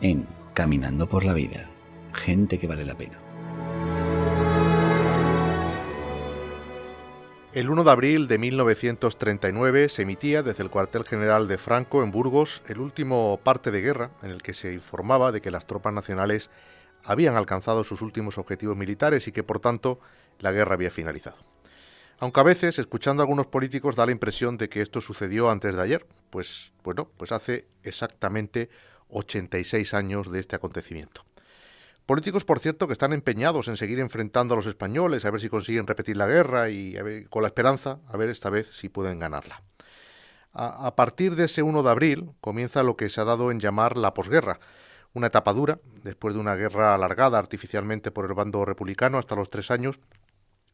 en Caminando por la Vida. Gente que vale la pena. El 1 de abril de 1939 se emitía desde el cuartel general de Franco en Burgos el último parte de guerra en el que se informaba de que las tropas nacionales habían alcanzado sus últimos objetivos militares y que por tanto la guerra había finalizado. Aunque a veces, escuchando a algunos políticos, da la impresión de que esto sucedió antes de ayer, pues hace exactamente 86 años de este acontecimiento. Políticos, por cierto, que están empeñados en seguir enfrentando a los españoles, a ver si consiguen repetir la guerra y con la esperanza, a ver esta vez si pueden ganarla. A partir de ese 1 de abril comienza lo que se ha dado en llamar la posguerra, una etapa dura, después de una guerra alargada artificialmente por el bando republicano hasta los 3 años,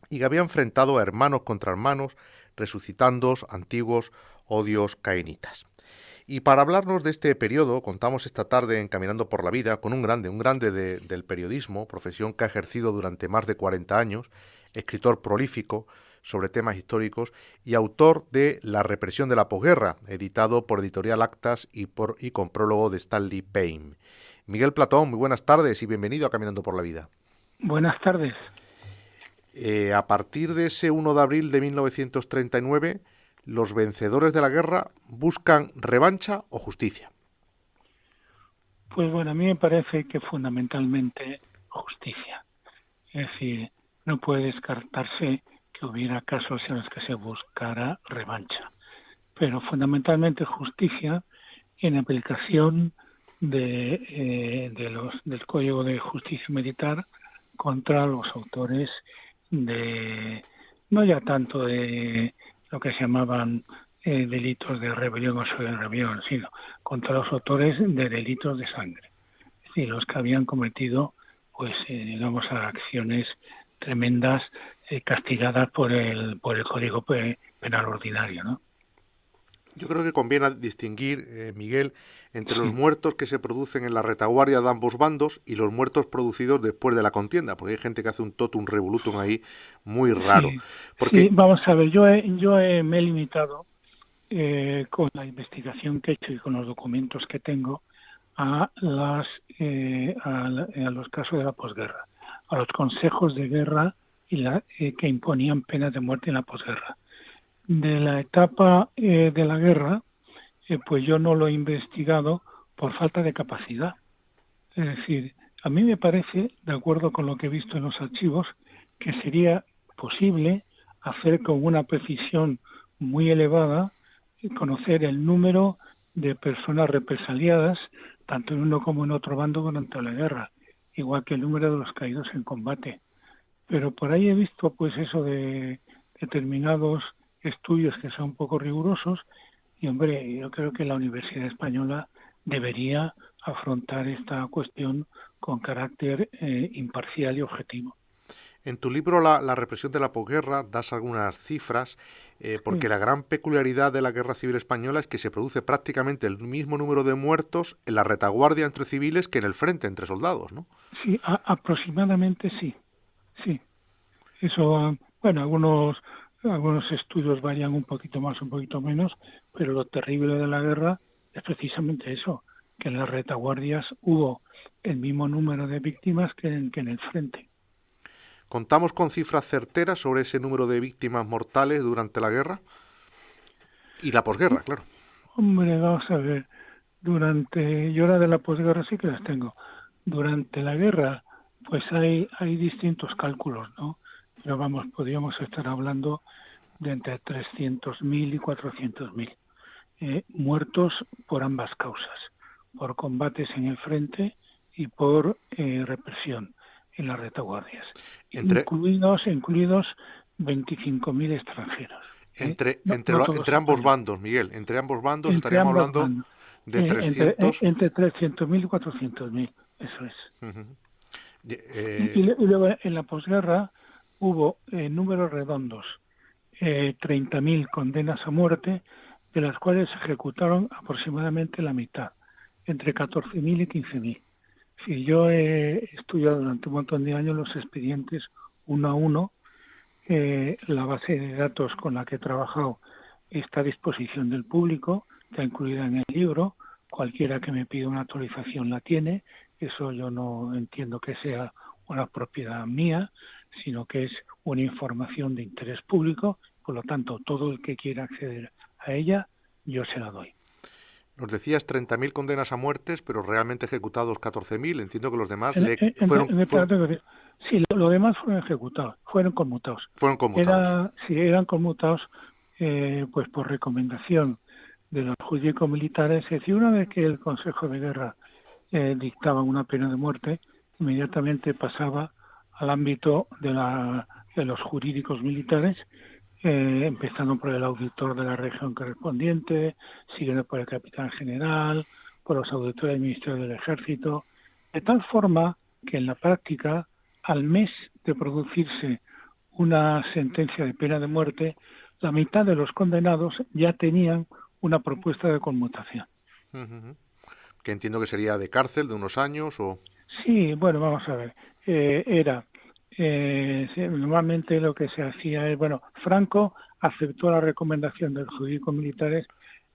y que había enfrentado a hermanos contra hermanos, resucitando antiguos odios cainitas. Y para hablarnos de este periodo, contamos esta tarde en Caminando por la Vida con un grande del periodismo, profesión que ha ejercido durante más de 40 años, escritor prolífico sobre temas históricos y autor de La represión de la posguerra, editado por Editorial Actas y con prólogo de Stanley Payne. Miguel Platón, muy buenas tardes y bienvenido a Caminando por la Vida. Buenas tardes. A partir de ese 1 de abril de 1939, los vencedores de la guerra buscan revancha o justicia. Pues bueno, a mí me parece que fundamentalmente justicia. Es decir, no puede descartarse que hubiera casos en los que se buscara revancha, pero fundamentalmente justicia en aplicación del Código de Justicia Militar contra los autores no ya tanto de lo que se llamaban delitos de rebelión o rebelión, sino contra los autores de delitos de sangre, es decir, los que habían cometido, acciones tremendas castigadas por el Código Penal ordinario, ¿no? Yo creo que conviene distinguir, Miguel, entre los muertos que se producen en la retaguardia de ambos bandos y los muertos producidos después de la contienda, porque hay gente que hace un totum revolutum ahí muy raro. Sí, vamos a ver, yo me he limitado con la investigación que he hecho y con los documentos que tengo a los casos de la posguerra, a los consejos de guerra y que imponían penas de muerte en la posguerra. De la etapa de la guerra, pues yo no lo he investigado por falta de capacidad. Es decir, a mí me parece, de acuerdo con lo que he visto en los archivos, que sería posible hacer con una precisión muy elevada conocer el número de personas represaliadas, tanto en uno como en otro bando durante la guerra, igual que el número de los caídos en combate. Pero por ahí he visto pues eso de determinados estudios que son un poco rigurosos y, hombre, yo creo que la Universidad Española debería afrontar esta cuestión con carácter imparcial y objetivo. En tu libro la represión de la posguerra das algunas cifras, porque la gran peculiaridad de la Guerra Civil Española es que se produce prácticamente el mismo número de muertos en la retaguardia entre civiles que en el frente entre soldados, ¿no? Sí, aproximadamente sí. Eso, bueno, algunos estudios varían un poquito más, un poquito menos, pero lo terrible de la guerra es precisamente eso, que en las retaguardias hubo el mismo número de víctimas que en el frente. ¿Contamos con cifras certeras sobre ese número de víctimas mortales durante la guerra? Y la posguerra, claro. Hombre, vamos a ver, yo la de la posguerra sí que las tengo. Durante la guerra, pues hay distintos cálculos, ¿no? Pero vamos, podríamos estar hablando de entre 300.000 y 400.000 muertos por ambas causas, por combates en el frente y por represión en las retaguardias, incluidos 25.000 extranjeros. Entre ambos bandos, Miguel, entre ambos bandos estaríamos hablando de 300... Entre 300.000 y 400.000, eso es. Uh-huh. Y luego en la posguerra hubo números redondos, 30.000 condenas a muerte, de las cuales se ejecutaron aproximadamente la mitad, entre 14.000 y 15.000. Si yo he estudiado durante un montón de años los expedientes uno a uno, la base de datos con la que he trabajado está a disposición del público, está incluida en el libro, cualquiera que me pida una actualización la tiene. Eso yo no entiendo que sea una propiedad mía, sino que es una información de interés público. Por lo tanto, todo el que quiera acceder a ella, yo se la doy. Nos decías 30.000 condenas a muertes, pero realmente ejecutados 14.000. Entiendo que los demás Sí, lo demás fueron ejecutados, fueron conmutados. Fueron conmutados. Eran conmutados pues por recomendación de los jurídico-militares. Es decir, una vez que el Consejo de Guerra dictaba una pena de muerte, inmediatamente pasaba al ámbito de los jurídicos militares, empezando por el auditor de la región correspondiente, siguiendo por el capitán general, por los auditores del Ministerio del Ejército, de tal forma que en la práctica, al mes de producirse una sentencia de pena de muerte, la mitad de los condenados ya tenían una propuesta de conmutación. Uh-huh. Que entiendo que sería de cárcel, de unos años o... Sí, bueno, vamos a ver. Normalmente lo que se hacía es, Franco aceptó la recomendación del jurídico militares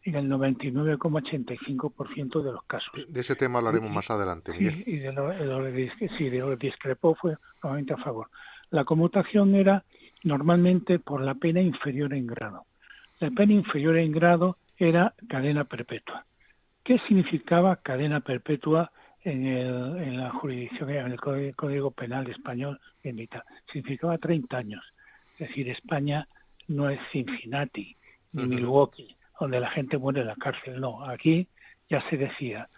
en el 99,85% de los casos. De ese tema hablaremos más adelante, Miguel. Y de lo que discrepó fue normalmente a favor. La conmutación era normalmente por la pena inferior en grado. La pena inferior en grado era cadena perpetua. ¿Qué significaba cadena perpetua en la jurisdicción, en el Código Penal español y militar? Significaba 30 años. Es decir, España no es Cincinnati ni Milwaukee, donde la gente muere en la cárcel. No, aquí ya se decía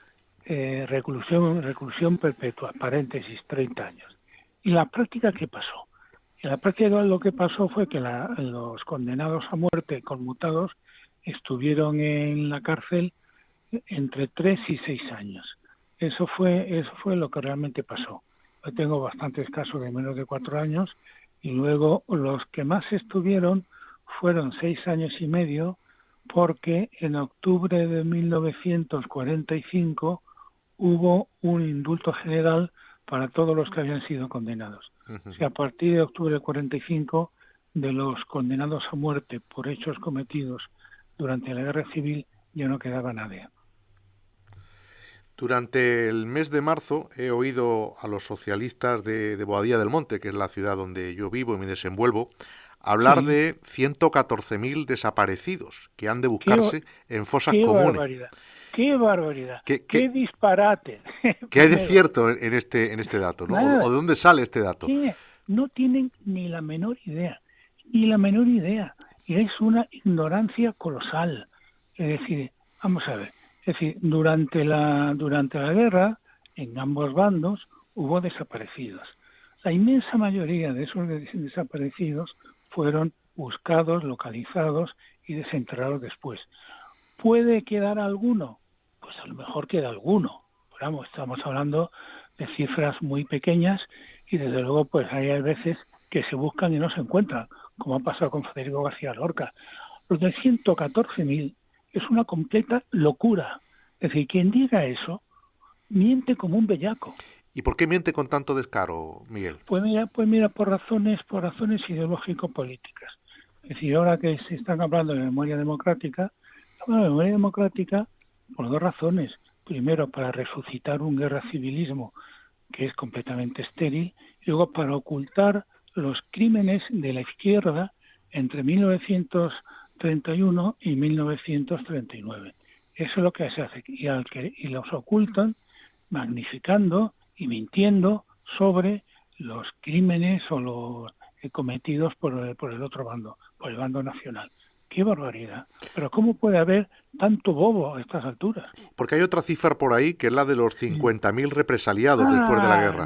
reclusión perpetua, paréntesis, 30 años. ¿Y la práctica qué pasó? En la práctica lo que pasó fue que los condenados a muerte conmutados estuvieron en la cárcel entre 3 y 6 años. Eso fue lo que realmente pasó. Yo tengo bastantes casos de menos de 4 años y luego los que más estuvieron fueron 6 años y medio, porque en octubre de 1945 hubo un indulto general para todos los que habían sido condenados. O sea, a partir de octubre del 45, de los condenados a muerte por hechos cometidos durante la Guerra Civil, ya no quedaba nadie. Durante el mes de marzo he oído a los socialistas de Boadilla del Monte, que es la ciudad donde yo vivo y me desenvuelvo, hablar de 114.000 desaparecidos que han de buscarse en fosas comunes. ¡Qué barbaridad! ¡Qué disparate! ¿Qué hay de cierto en este dato? ¿No? ¿O de dónde sale este dato? No tienen ni la menor idea. Y es una ignorancia colosal. Es decir, vamos a ver. Es decir, durante la guerra, en ambos bandos, hubo desaparecidos. La inmensa mayoría de esos desaparecidos fueron buscados, localizados y desenterrados después. ¿Puede quedar alguno? Pues a lo mejor queda alguno. Pero vamos, estamos hablando de cifras muy pequeñas y desde luego pues hay veces que se buscan y no se encuentran, como ha pasado con Federico García Lorca. Los de 114.000 es una completa locura. Es decir, quien diga eso miente como un bellaco. ¿Y por qué miente con tanto descaro, Miguel? Pues mira, por razones ideológico-políticas. Es decir, ahora que se están hablando de memoria democrática por 2 razones. Primero, para resucitar un guerra civilismo que es completamente estéril, y luego para ocultar los crímenes de la izquierda entre 1931 y 1939. Eso es lo que se hace, y los ocultan magnificando y mintiendo sobre los crímenes o los cometidos por el otro bando, por el bando nacional. ¡Qué barbaridad! Pero ¿cómo puede haber tanto bobo a estas alturas? Porque hay otra cifra por ahí que es la de los 50.000 represaliados después de la guerra.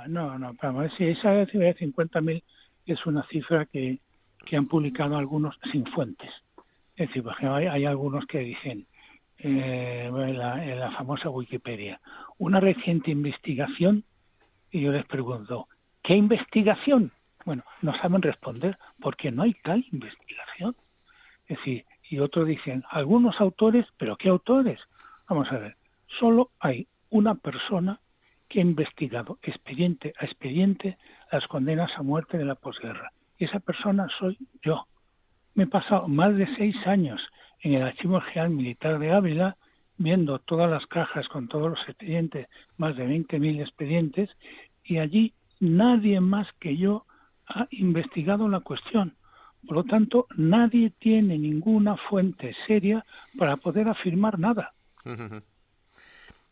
No. Si esa cifra de 50.000 es una cifra que han publicado algunos sin fuentes. Es decir, por ejemplo, hay algunos que dicen en la famosa Wikipedia, una reciente investigación, y yo les pregunto, ¿qué investigación? Bueno, no saben responder porque no hay tal investigación. Es decir, y otros dicen, algunos autores, ¿pero qué autores? Vamos a ver, solo hay una persona que ha investigado expediente a expediente las condenas a muerte de la posguerra. Y esa persona soy yo. Me he pasado más de 6 años en el Archivo General Militar de Ávila viendo todas las cajas con todos los expedientes, más de 20.000 expedientes, y allí nadie más que yo ha investigado la cuestión. Por lo tanto, nadie tiene ninguna fuente seria para poder afirmar nada.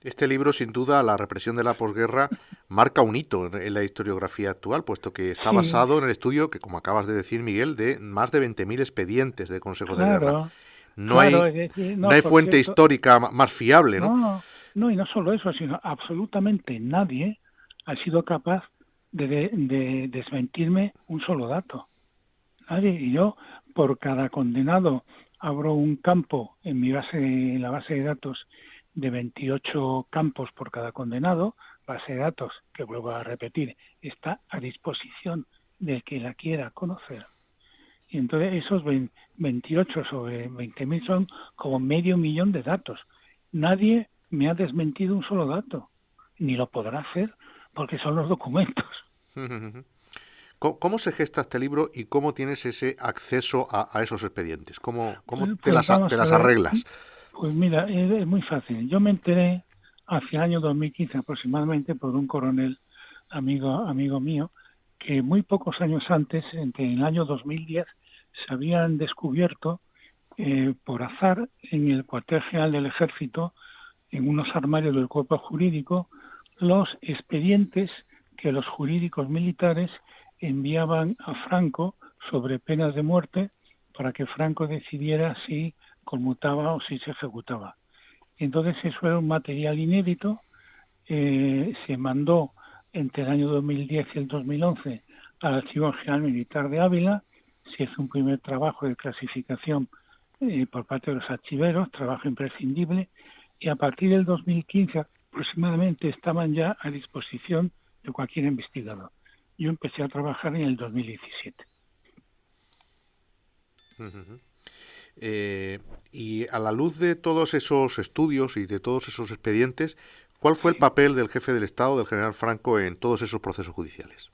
Este libro, sin duda, La represión de la posguerra, marca un hito en la historiografía actual, puesto que está basado en el estudio que, como acabas de decir, Miguel, de más de 20.000 expedientes de Consejo de Guerra. No hay fuente histórica más fiable, ¿no? No, y no solo eso, sino absolutamente nadie ha sido capaz de desmentirme un solo dato. Nadie. Y yo, por cada condenado, abro un campo en la base de datos de 28 campos por cada condenado, base de datos que, vuelvo a repetir, está a disposición del que la quiera conocer. Y entonces esos 28 sobre 20.000 son como 500.000 de datos. Nadie me ha desmentido un solo dato, ni lo podrá hacer, porque son los documentos. ¿Cómo se gesta este libro y cómo tienes ese acceso a esos expedientes? ¿Cómo te las arreglas? Pues mira, es muy fácil. Yo me enteré hacia el año 2015 aproximadamente por un coronel amigo mío, que muy pocos años antes, entre el año 2010, se habían descubierto por azar en el cuartel general del Ejército, en unos armarios del cuerpo jurídico, los expedientes que los jurídicos militares enviaban a Franco sobre penas de muerte para que Franco decidiera si conmutaba o si se ejecutaba. Entonces eso era un material inédito, se mandó entre el año 2010 y el 2011 al Archivo General Militar de Ávila, se hizo un primer trabajo de clasificación por parte de los archiveros, trabajo imprescindible, y a partir del 2015 aproximadamente estaban ya a disposición de cualquier investigador. Yo empecé a trabajar en el 2017. Y a la luz de todos esos estudios y de todos esos expedientes, ¿cuál fue el papel del jefe del Estado, del general Franco, en todos esos procesos judiciales?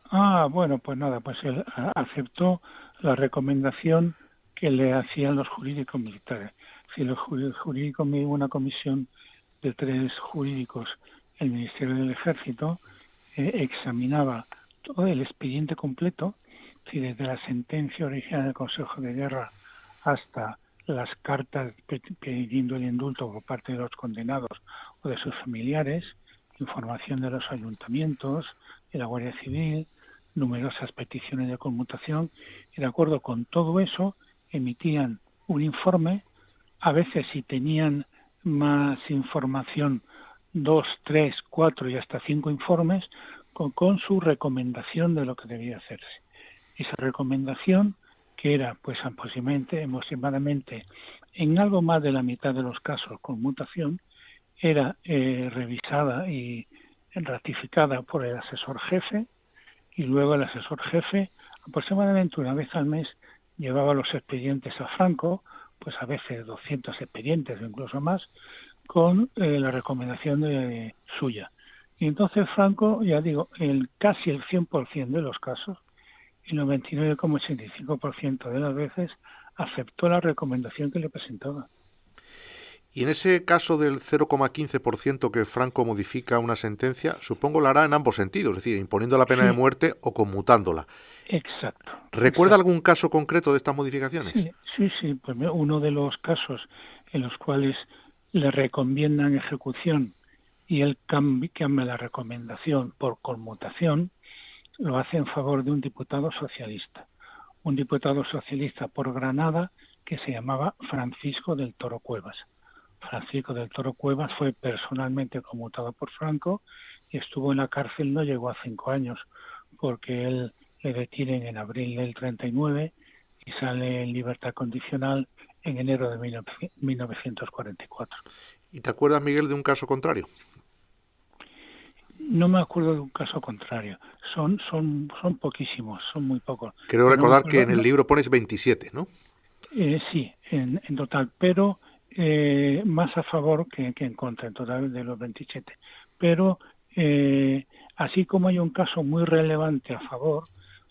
Bueno, pues nada, pues él aceptó la recomendación que le hacían los jurídicos militares. Si los jurídicos, una comisión de 3 jurídicos, el Ministerio del Ejército, examinaba todo el expediente completo, si desde la sentencia original del Consejo de Guerra hasta las cartas pidiendo el indulto por parte de los condenados o de sus familiares, información de los ayuntamientos, de la Guardia Civil, numerosas peticiones de conmutación, y de acuerdo con todo eso emitían un informe. A veces, si tenían más información, 2, 3, 4 y hasta 5 informes con su recomendación de lo que debía hacerse. Esa recomendación, que era pues aproximadamente en algo más de la mitad de los casos conmutación, era revisada y ratificada por el asesor jefe, y luego el asesor jefe aproximadamente una vez al mes llevaba los expedientes a Franco, pues a veces 200 expedientes o incluso más, con la recomendación suya. Y entonces Franco, ya digo, casi el 100% de los casos, el 99,85% de las veces, aceptó la recomendación que le presentaba. Y en ese caso del 0,15% que Franco modifica una sentencia, supongo lo hará en ambos sentidos, es decir, imponiendo la pena de muerte o conmutándola. Exacto. ¿Recuerda algún caso concreto de estas modificaciones? Sí. Pues uno de los casos en los cuales le recomiendan ejecución y él cambia la recomendación por conmutación, lo hace en favor de un diputado socialista. Un diputado socialista por Granada que se llamaba Francisco del Toro Cuevas. Francisco del Toro Cuevas fue personalmente conmutado por Franco y estuvo en la cárcel, no llegó a 5 años, porque él le detienen en abril del 39 y sale en libertad condicional en enero de 1944. ¿Y te acuerdas, Miguel, de un caso contrario? No me acuerdo de un caso contrario. Son poquísimos, son muy pocos. Creo recordar que en el libro pones 27, ¿no? Sí, en total, pero más a favor que en contra, en total de los 27. Pero así como hay un caso muy relevante a favor,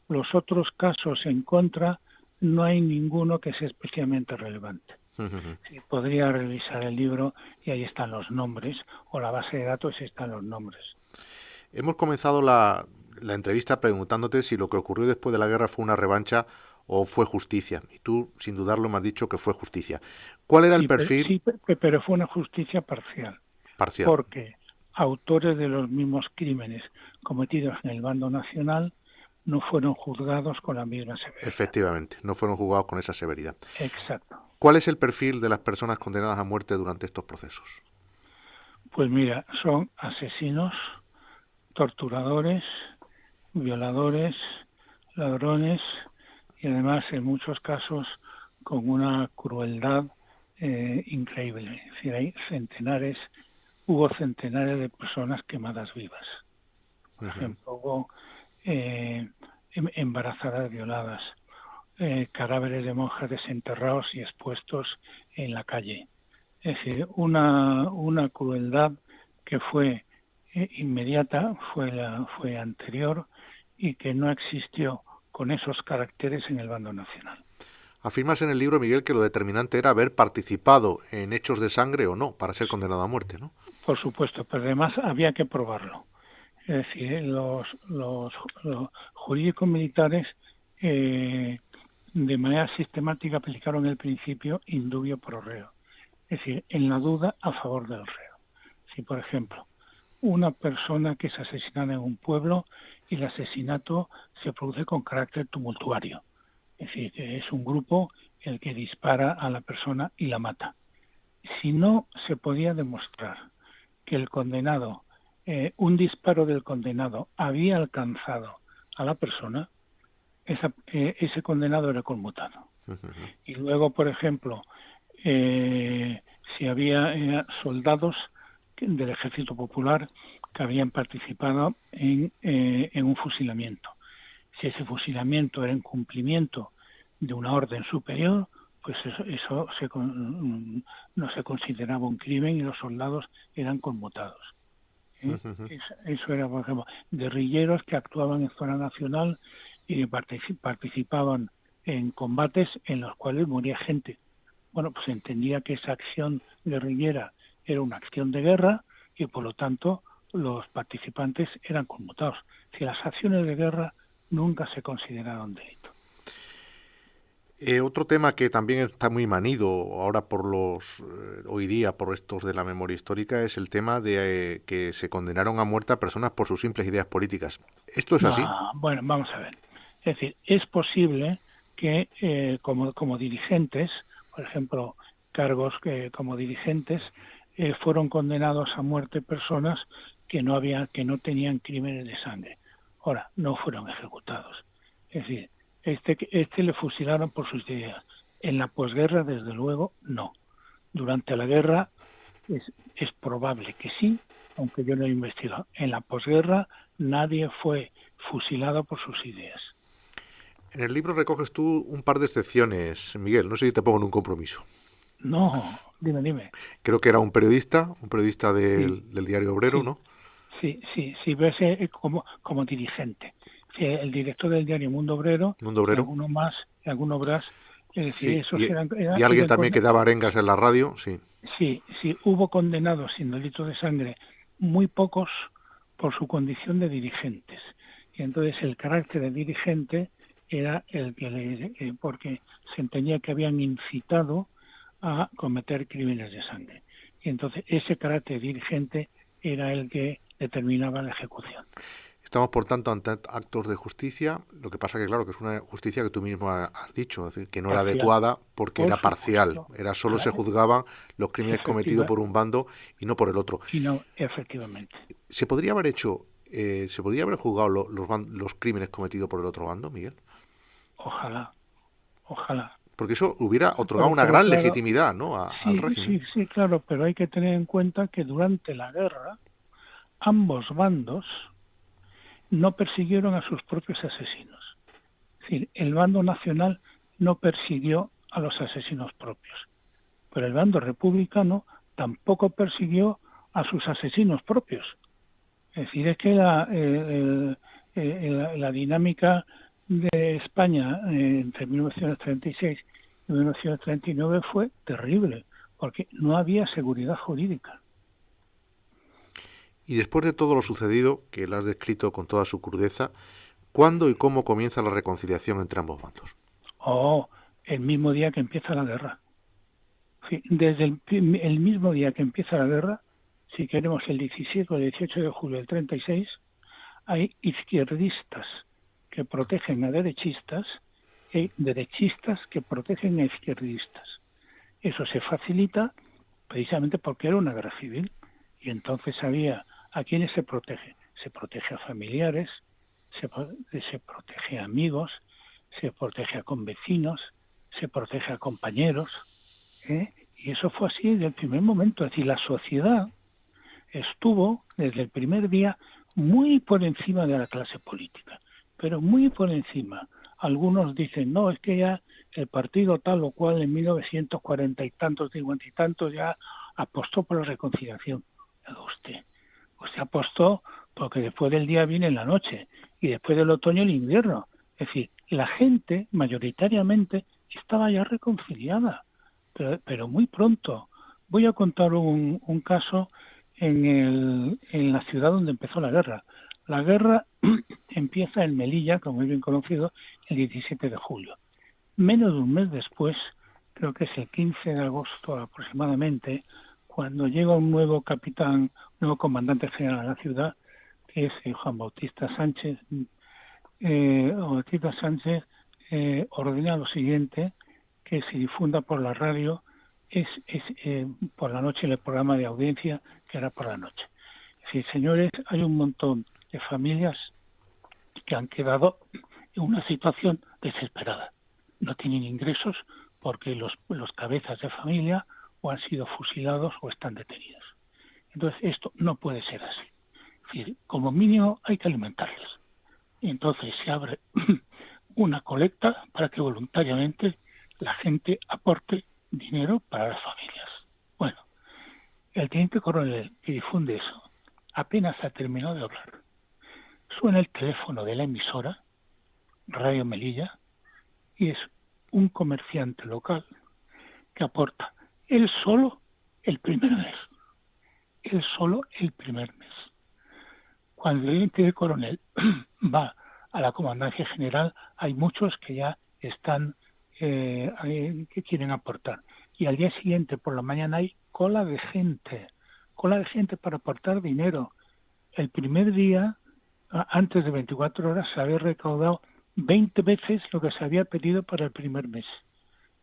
los otros casos en contra no hay ninguno que sea especialmente relevante. Ujú. Sí, podría revisar el libro y ahí están los nombres, o la base de datos y están los nombres. Hemos comenzado la entrevista preguntándote si lo que ocurrió después de la guerra fue una revancha o fue justicia. Y tú, sin dudarlo, me has dicho que fue justicia. ¿Cuál era el perfil Pero fue una justicia parcial, parcial? porque autores de los mismos crímenes cometidos en el bando nacional no fueron juzgados con la misma severidad. Efectivamente, no fueron juzgados con esa severidad. Exacto. ¿Cuál es el perfil de las personas condenadas a muerte durante estos procesos? Pues mira, son asesinos, torturadores, violadores, ladrones y además en muchos casos con una crueldad increíble. Es decir, hubo centenares de personas quemadas vivas. Por Ujú. ejemplo, hubo embarazadas violadas, cadáveres de monjas desenterrados y expuestos en la calle. Es decir, una crueldad que fue inmediata, fue anterior y que no existió con esos caracteres en el bando nacional. Afirmas en el libro, Miguel, que lo determinante era haber participado en hechos de sangre o no para ser condenado a muerte, ¿no? Por supuesto, pero además había que probarlo. Es decir, los jurídicos militares de manera sistemática aplicaron el principio indubio pro reo. Es decir, en la duda a favor del reo. Si, por ejemplo, una persona que es asesinada en un pueblo y el asesinato se produce con carácter tumultuario, es decir, que es un grupo el que dispara a la persona y la mata. Si no se podía demostrar que el condenado, un disparo del condenado había alcanzado a la persona, ese condenado era conmutado. Y luego, por ejemplo, si había soldados del Ejército Popular que habían participado en un fusilamiento. Si ese fusilamiento era en cumplimiento de una orden superior, pues eso no se consideraba un crimen y los soldados eran conmutados. Eso era, por ejemplo, guerrilleros que actuaban en zona nacional y participaban en combates en los cuales moría gente. Bueno, pues se entendía que esa acción guerrillera era una acción de guerra y por lo tanto los participantes eran conmutados. Si las acciones de guerra nunca se consideraron delito. Otro tema que también está muy manido ahora hoy día por estos de la memoria histórica es el tema de que se condenaron a muerte a personas por sus simples ideas políticas. ¿Esto es así? No, bueno, vamos a ver. Es decir, es posible que como dirigentes, por ejemplo, cargos que como dirigentes fueron condenados a muerte personas que no tenían crímenes de sangre. Ahora, no fueron ejecutados. Es decir, este le fusilaron por sus ideas. En la posguerra, desde luego, no. Durante la guerra es probable que sí, aunque yo no he investigado. En la posguerra nadie fue fusilado por sus ideas. En el libro recoges tú un par de excepciones, Miguel. No sé si te pongo en un compromiso. No, dime. Creo que era un periodista Sí, del diario Obrero, sí, ¿no? sí, ves como dirigente. Sí, el director del diario Mundo Obrero Mundo y Obrero. alguno más, y alguno más, es decir, Sí, esos y alguien eran también que daba arengas en la radio, sí. sí, hubo condenados sin delito de sangre, muy pocos por su condición de dirigentes. Y entonces el carácter de dirigente era el que porque se entendía que habían incitado a cometer crímenes de sangre. Y entonces ese carácter dirigente era el que determinaba la ejecución. Estamos, por tanto, ante actos de justicia. Lo que pasa que, claro, que es una justicia que tú mismo has dicho, es decir, que no era Parcial, adecuada porque por era parcial. supuesto. Era solo se juzgaban los crímenes cometidos Efectiva, por un bando y no por el otro. y no, efectivamente. ¿Se podría haber se podría haber juzgado los crímenes cometidos por el otro bando, Miguel? Ojalá. Porque eso hubiera otorgado Pero, una pero gran claro, legitimidad, ¿no? Al régimen. sí, claro, pero hay que tener en cuenta que durante la guerra ambos bandos no persiguieron a sus propios asesinos. Es decir, el bando nacional no persiguió a los asesinos propios, pero el bando republicano tampoco persiguió a sus asesinos propios. Es decir, es que la dinámica de España entre 1936 de 1939 fue terrible, porque no había seguridad jurídica. Y después de todo lo sucedido, que lo has descrito con toda su crudeza, ¿cuándo y cómo comienza la reconciliación entre ambos bandos? El mismo día que empieza la guerra. Sí, desde el mismo día que empieza la guerra, si queremos el 17 o el 18 de julio del 36, hay izquierdistas que protegen a derechistas y derechistas que protegen a izquierdistas. Eso se facilita precisamente porque era una guerra civil y entonces había a quienes se protege. Se protege a familiares, se protege a amigos, se protege a convecinos, se protege a compañeros, y eso fue así desde el primer momento. Es decir, la sociedad estuvo desde el primer día muy por encima de la clase política, pero muy por encima. Algunos dicen, no, es que ya el partido tal o cual en 1940 y tantos, 50 y tantos ya apostó por la reconciliación. Usted apostó porque después del día viene la noche y después del otoño el invierno. Es decir, la gente mayoritariamente estaba ya reconciliada, pero muy pronto. Voy a contar un caso en la ciudad donde empezó la guerra. La guerra empieza en Melilla, como es bien conocido, el 17 de julio. Menos de un mes después, creo que es el 15 de agosto aproximadamente, cuando llega un nuevo comandante general a la ciudad, que es Juan Bautista Sánchez. Ordena lo siguiente, que se difunda por la radio, por la noche el programa de audiencia, que era por la noche. Es decir, señores, hay un montón de familias que han quedado en una situación desesperada. No tienen ingresos porque los cabezas de familia o han sido fusilados o están detenidos. Entonces, esto no puede ser así. Es decir, como mínimo hay que alimentarles. Y entonces se abre una colecta para que voluntariamente la gente aporte dinero para las familias. Bueno, el teniente coronel que difunde eso apenas ha terminado de hablar. Suena el teléfono de la emisora, Radio Melilla, y es un comerciante local que aporta él solo el primer mes. Él solo el primer mes. Cuando el teniente coronel va a la comandancia general, hay muchos que ya están, que quieren aportar. Y al día siguiente, por la mañana, hay cola de gente para aportar dinero. El primer día, antes de 24 horas, se había recaudado 20 veces lo que se había pedido para el primer mes.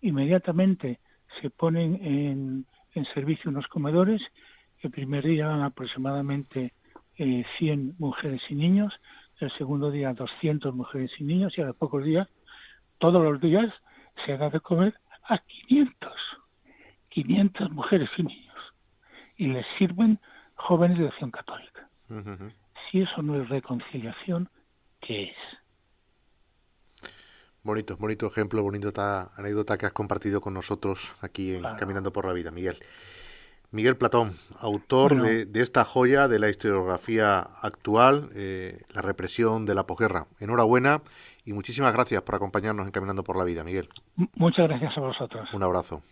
Inmediatamente se ponen en servicio unos comedores. El primer día van aproximadamente 100 mujeres y niños, el segundo día 200 mujeres y niños, y a los pocos días, todos los días, se da de comer a 500 mujeres y niños. Y les sirven jóvenes de acción católica. Uh-huh. Si eso no es reconciliación, ¿qué es? Bonito ejemplo, bonita anécdota que has compartido con nosotros aquí en Caminando por la Vida, Miguel. Miguel Platón, autor de esta joya de la historiografía actual, la represión de la posguerra. Enhorabuena y muchísimas gracias por acompañarnos en Caminando por la Vida, Miguel. Muchas gracias a vosotros. Un abrazo.